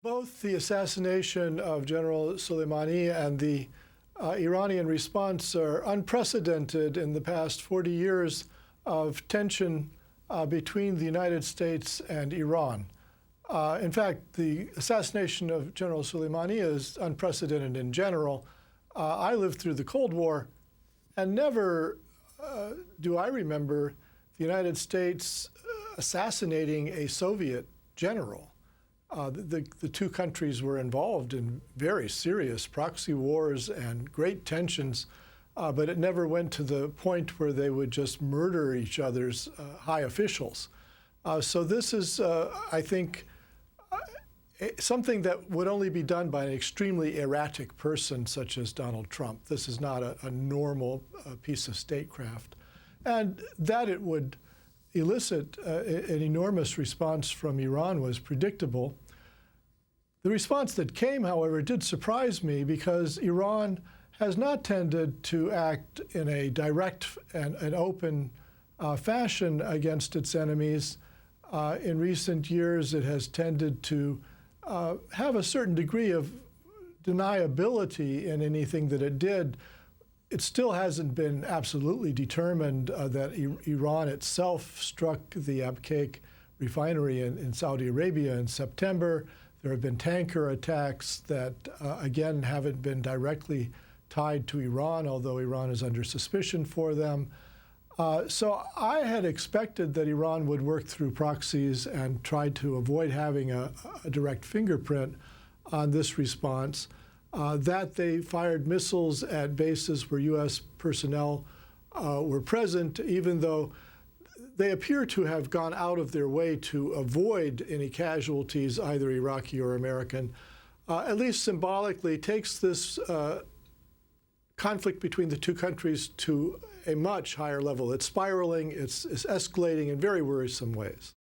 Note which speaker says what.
Speaker 1: Both the assassination of General Soleimani and the Iranian response are unprecedented in the past 40 years of tension between the United States and Iran. In fact, the assassination of General Soleimani is unprecedented in general. I lived through the Cold War, and never do I remember the United States assassinating a Soviet general. The two countries were involved in very serious proxy wars and great tensions, but it never went to the point where they would just murder each other's high officials. So this is, I think, something that would only be done by an extremely erratic person such as Donald Trump. This is not a normal piece of statecraft. And that it would elicit an enormous response from Iran was predictable. The response that came, however, did surprise me because Iran has not tended to act in a direct and open fashion against its enemies. In recent years, it has tended to have a certain degree of deniability in anything that it did. It still hasn't been absolutely determined that Iran itself struck the Abqaiq refinery in Saudi Arabia in September. There have been tanker attacks that, again, haven't been directly tied to Iran, although Iran is under suspicion for them. So I had expected that Iran would work through proxies and try to avoid having a direct fingerprint on this response. That they fired missiles at bases where U.S. personnel were present, even though they appear to have gone out of their way to avoid any casualties, either Iraqi or American, at least symbolically takes this conflict between the two countries to a much higher level. It's spiraling, it's escalating in very worrisome ways.